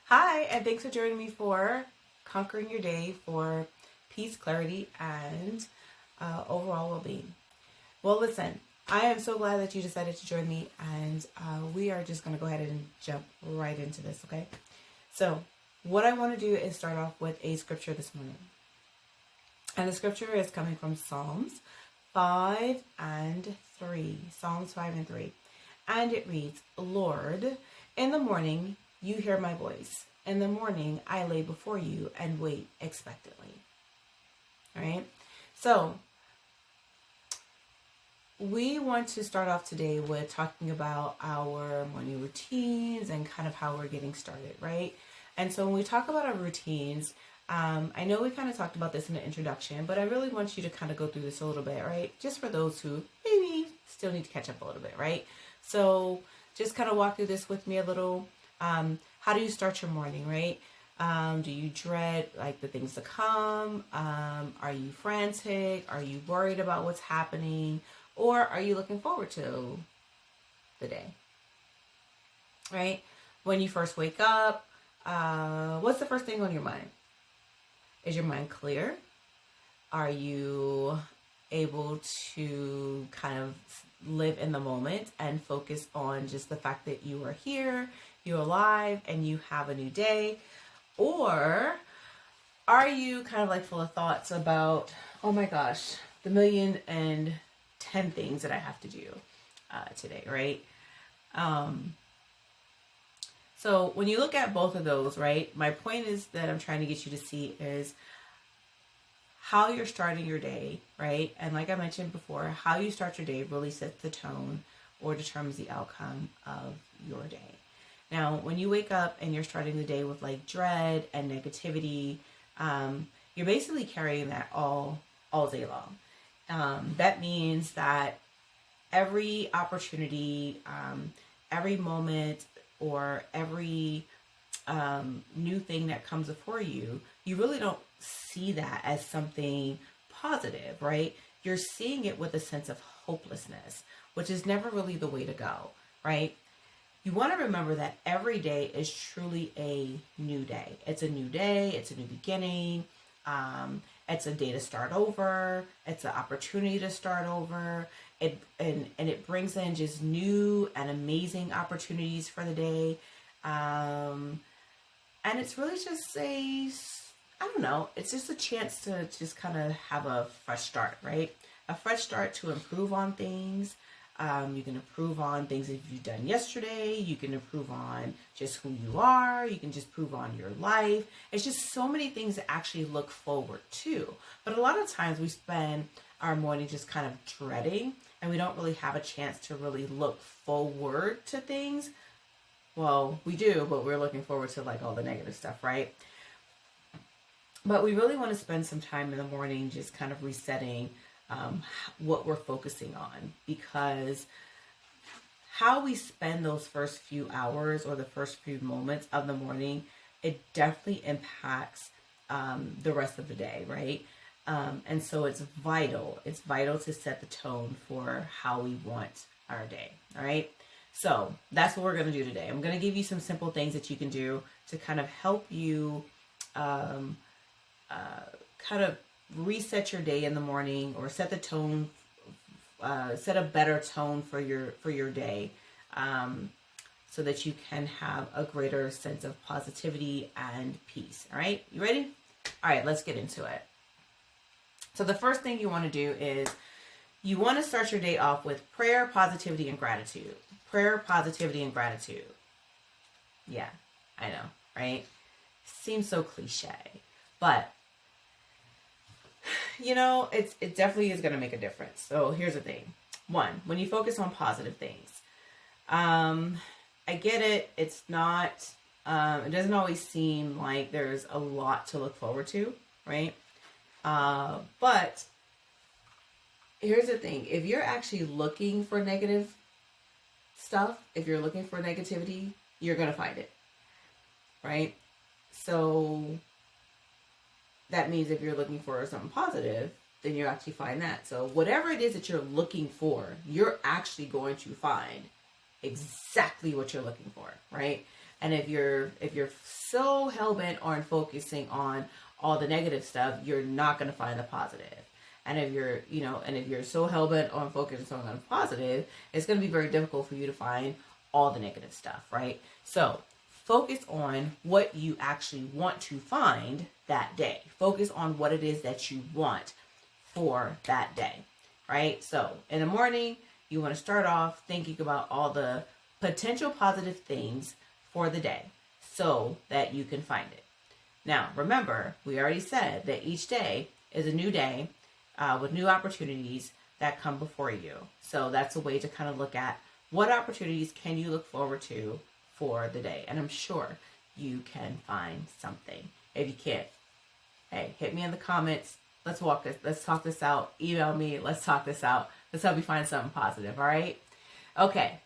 Hi, and thanks for joining me for Conquering Your Day for peace, clarity, and overall well being. Well, listen, I am so glad that you decided to join me, and we are just going to go ahead and jump right into this, okay? So, what I want to do is start off with a scripture this morning. And the scripture is coming from Psalms 5 and 3. Psalms 5 and 3. And it reads, Lord, in the morning you hear my voice. In the morning I lay before you and wait expectantly. All right? So, we want to start off today with talking about our morning routines and kind of how we're getting started, right? And so when we talk about our routines, I know we kind of talked about this in the introduction, but I really want you to kind of go through this a little bit, right? Just for those who maybe still need to catch up a little bit, right? So just kind of walk through this with me a little. How do you start your morning, right? Do you dread like the things to come? Are you frantic? Are you worried about what's happening? Or are you looking forward to the day, right? When you first wake up, what's the first thing on your mind? Is your mind clear? Are you able to kind of live in the moment and focus on just the fact that you are here, you're alive, and you have a new day? Or are you kind of like full of thoughts about, oh my gosh, the 1,000,010 things that I have to do today, right? So when you look at both of those, right, my point is that I'm trying to get you to see is how you're starting your day, right? And like I mentioned before, how you start your day really sets the tone or determines the outcome of your day. Now, when you wake up and you're starting the day with like dread and negativity, you're basically carrying that all day long. That means that every opportunity, every moment, or every new thing that comes before you, you really don't see that as something positive, right? You're seeing it with a sense of hopelessness, which is never really the way to go, right? You want to remember that every day is truly a new day. It's a new day. It's a new beginning. It's a day to start over. It's an opportunity to start over. It brings in just new and amazing opportunities for the day. And it's really just it's just a chance to just kind of have a fresh start, right? A fresh start to improve on things. You can improve on things that you've done yesterday. You can improve on just who you are. You can just improve on your life. It's just so many things to actually look forward to. But a lot of times we spend our morning just kind of dreading, and we don't really have a chance to really look forward to things. Well, we do, but we're looking forward to like all the negative stuff, right? But we really want to spend some time in the morning just kind of resetting what we're focusing on, because how we spend those first few hours or the first few moments of the morning, it definitely impacts the rest of the day, right? And so it's vital to set the tone for how we want our day. All right. So that's what we're going to do today. I'm going to give you some simple things that you can do to kind of help you kind of reset your day in the morning, or set the tone, set a better tone for your day, so that you can have a greater sense of positivity and peace. All right, you ready? All right, let's get into it. So the first thing you want to do is you want to start your day off with prayer, positivity, and gratitude. Prayer, positivity, and gratitude. Yeah, I know, right? Seems so cliche, but it definitely is going to make a difference. So here's the thing. One, when you focus on positive things, I get it. It's not, it doesn't always seem like there's a lot to look forward to, right? But here's the thing. If you're actually looking for negative stuff, if you're looking for negativity, you're going to find it, right? So that means if you're looking for something positive, then you actually find that. So whatever it is that you're looking for, you're actually going to find exactly what you're looking for, right? And if you're so hell-bent on focusing on all the negative stuff, you're not going to find the positive. And if you're so hell-bent on focusing on the positive, it's going to be very difficult for you to find all the negative stuff, right? So focus on what you actually want to find that day. Focus on what it is that you want for that day, right? So in the morning, you want to start off thinking about all the potential positive things for the day so that you can find it. Now, remember, we already said that each day is a new day with new opportunities that come before you. So that's a way to kind of look at what opportunities can you look forward to for the day. And I'm sure you can find something. If you can't, hey, hit me in the comments. Let's talk this out. Email me. Let's talk this out. Let's help you find something positive. All right. Okay.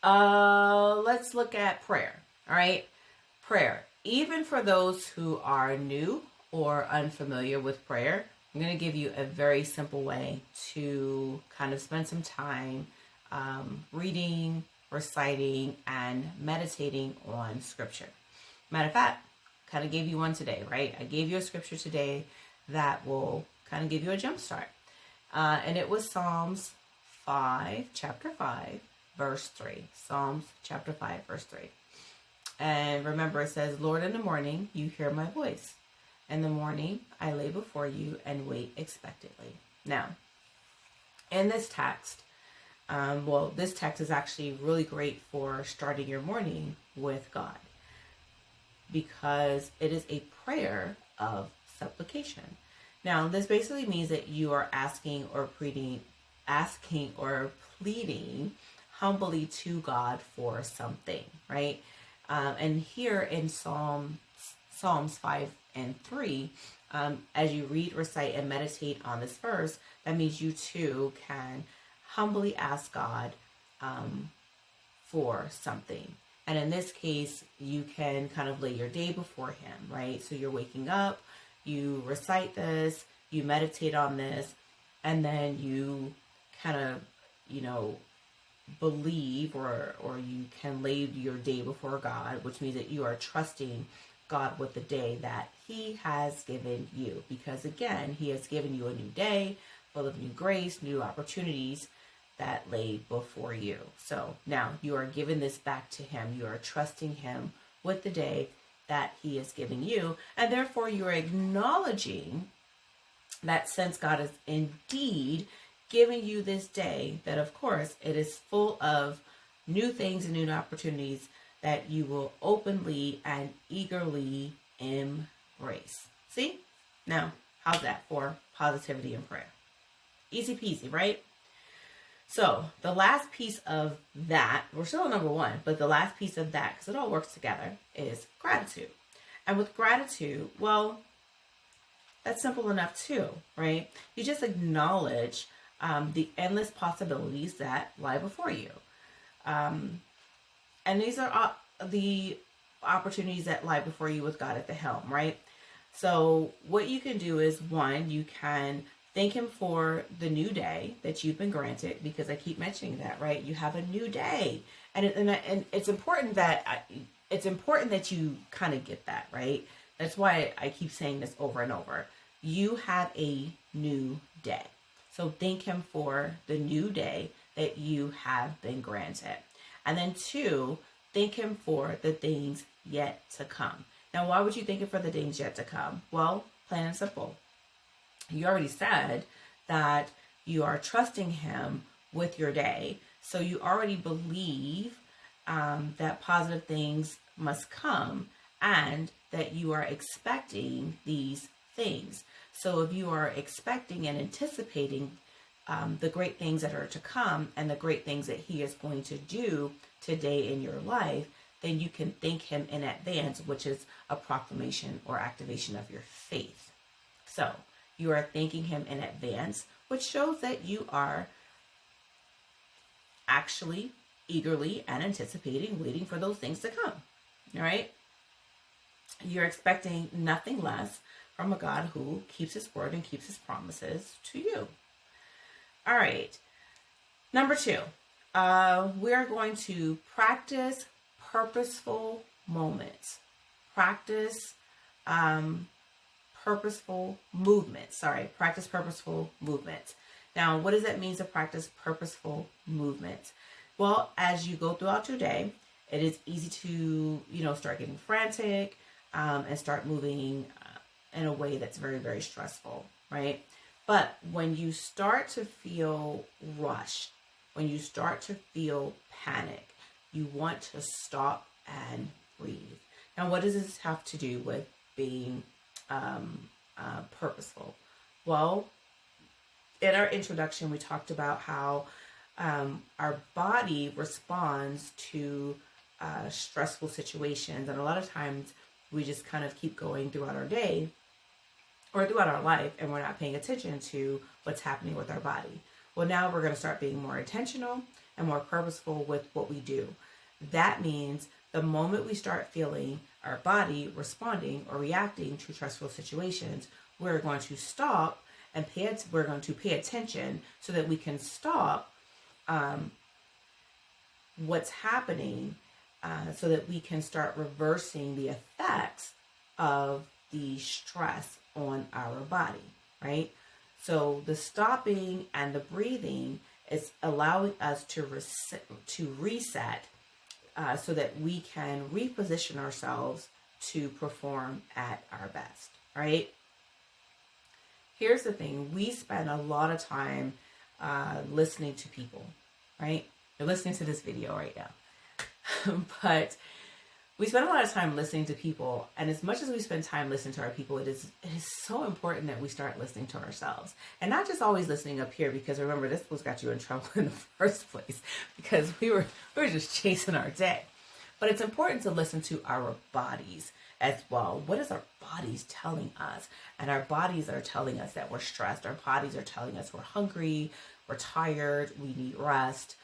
Let's look at prayer. All right. Prayer. Even for those who are new or unfamiliar with prayer, I'm going to give you a very simple way to kind of spend some time reading, reciting, and meditating on scripture. Matter of fact, kind of gave you one today, right? I gave you a scripture today that will kind of give you a jump start. And it was Psalms 5, chapter 5, verse 3. Psalms chapter 5, verse 3. And remember, it says, Lord, in the morning, you hear my voice. In the morning, I lay before you and wait expectantly. Now, in this text, this text is actually really great for starting your morning with God, because it is a prayer of supplication. Now, this basically means that you are asking or pleading humbly to God for something, right? And here in Psalms 5 and 3, as you read, recite, and meditate on this verse, that means you too can humbly ask God for something. And in this case, you can kind of lay your day before him, right? So you're waking up, you recite this, you meditate on this, and then you kind of, believe or you can lay your day before God, which means that you are trusting God with the day that he has given you. Because again, he has given you a new day full of new grace, new opportunities that lay before you. So now you are giving this back to him. You are trusting him with the day that he is giving you. And therefore you are acknowledging that since God is indeed giving you this day, that of course it is full of new things and new opportunities that you will openly and eagerly embrace. See? Now, how's that for positivity and prayer? Easy peasy, right? So the last piece of that, we're still on number one, but the last piece of that, because it all works together, is gratitude. And with gratitude, well, that's simple enough too, right? You just acknowledge the endless possibilities that lie before you. And these are the opportunities that lie before you with God at the helm, right? So what you can do is, one, you can thank him for the new day that you've been granted, because I keep mentioning that, right? You have a new day. And it's important that you kind of get that, right? That's why I keep saying this over and over. You have a new day. So thank him for the new day that you have been granted. And then two, thank him for the things yet to come. Now, why would you thank him for the things yet to come? Well, plain and simple. You already said that you are trusting him with your day. So you already believe that positive things must come and that you are expecting these things. So if you are expecting and anticipating the great things that are to come and the great things that he is going to do today in your life, then you can thank him in advance, which is a proclamation or activation of your faith. So you are thanking him in advance, which shows that you are actually eagerly and anticipating, waiting for those things to come. All right? You're expecting nothing less from a God who keeps his word and keeps his promises to you. All right. Number two, we are going to practice purposeful moments. Practice purposeful movements. Practice purposeful movements. Now, what does that mean to practice purposeful movements? Well, as you go throughout your day, it is easy to, start getting frantic and start moving in a way that's very, very stressful, right? But when you start to feel rushed, when you start to feel panic, you want to stop and breathe. Now, what does this have to do with being purposeful? Well, in our introduction, we talked about how our body responds to stressful situations. And a lot of times we just kind of keep going throughout our day or throughout our life, and we're not paying attention to what's happening with our body. Well, now we're going to start being more intentional and more purposeful with what we do. That means the moment we start feeling our body responding or reacting to stressful situations, we're going to stop and we're going to pay attention so that we can stop what's happening, so that we can start reversing the effects of the stress on our body, right? So the stopping and the breathing is allowing us to reset so that we can reposition ourselves to perform at our best, right? Here's the thing. We spend a lot of time listening to people, right? You're listening to this video right now. But we spend a lot of time listening to people, and as much as we spend time listening to our people, it is so important that we start listening to ourselves, and not just always listening up here, because remember, this was got you in trouble in the first place because we were just chasing our day. But it's important to listen to our bodies as well. What is our bodies telling us? And our bodies are telling us that we're stressed. Our bodies are telling us we're hungry, we're tired, we need rest,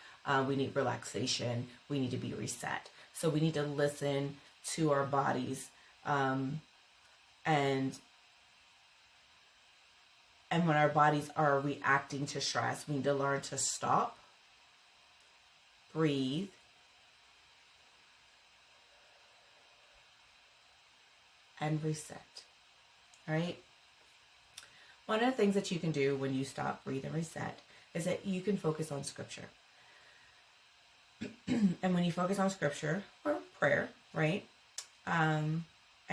we need relaxation, we need to be reset. So we need to listen to our bodies, and when our bodies are reacting to stress, we need to learn to stop, breathe, and reset. All right? One of the things that you can do when you stop, breathe, and reset is that you can focus on scripture. And when you focus on scripture or prayer, right? And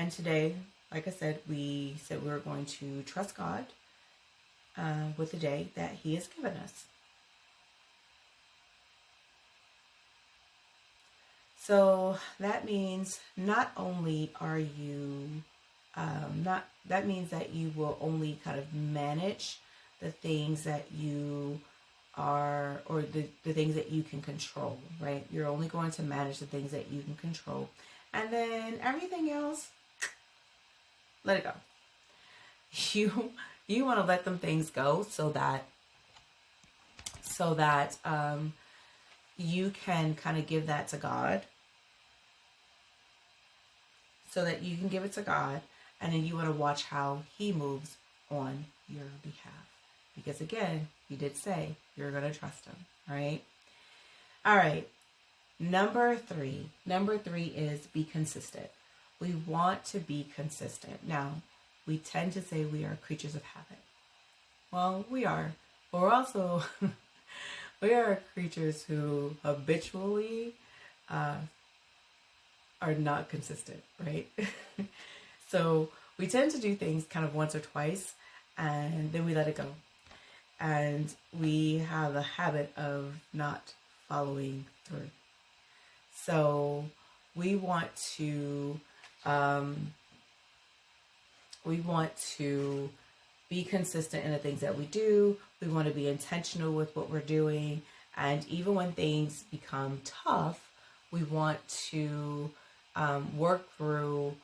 today, like I said, we said we were going to trust God with the day that He has given us. So that means not only are you that means that you will only kind of manage the things that you are, or the things that you can control, right? You're only going to manage the things that you can control. And then everything else, let it go. You want to let them things go so that you can kind of give that to God. So that you can give it to God, and then you want to watch how He moves on your behalf. Because again, you did say you're going to trust Him, right? All right. Number three is be consistent. We want to be consistent. Now, we tend to say we are creatures of habit. Well, we are. But we're also, we are creatures who habitually are not consistent, right? So we tend to do things kind of once or twice, and then we let it go. And we have a habit of not following through. So we want to be consistent in the things that we do. We want to be intentional with what we're doing. And even when things become tough, we want to work through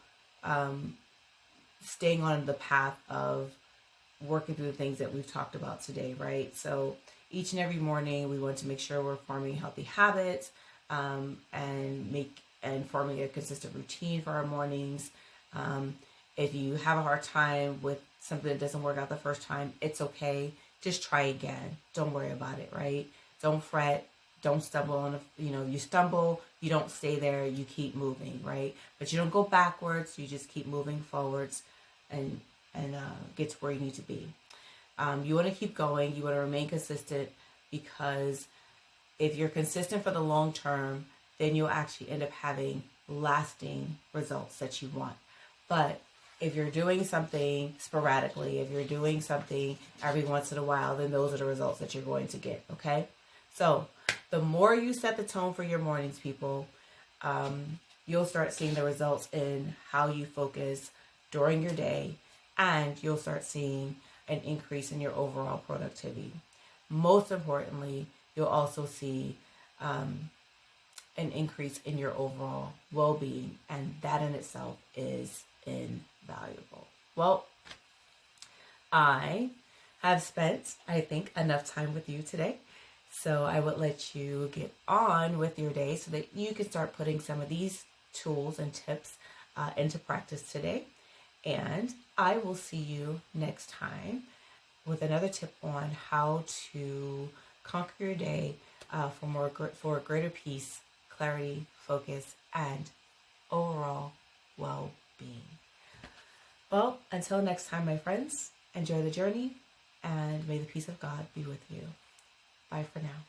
staying on the path of working through the things that we've talked about today, right? So each and every morning, we want to make sure we're forming healthy habits and forming a consistent routine for our mornings. If you have a hard time with something that doesn't work out the first time, it's okay. Just try again. Don't worry about it, right? Don't fret. don't stumble on you stumble, you don't stay there, you keep moving, right? But you don't go backwards, you just keep moving forwards and get to where you need to be. You want to keep going, you want to remain consistent, because if you're consistent for the long term, then you'll actually end up having lasting results that you want. But if you're doing something sporadically, if you're doing something every once in a while, then those are the results that you're going to get, okay? So the more you set the tone for your mornings, people, you'll start seeing the results in how you focus during your day, and you'll start seeing an increase in your overall productivity. Most importantly, you'll also see an increase in your overall well-being, and that in itself is invaluable. Well, I have spent, I think, enough time with you today. So I would let you get on with your day so that you can start putting some of these tools and tips into practice today. And I will see you next time with another tip on how to conquer your day for greater peace, clarity, focus, and overall well-being. Well, until next time, my friends, enjoy the journey, and may the peace of God be with you. Bye for now.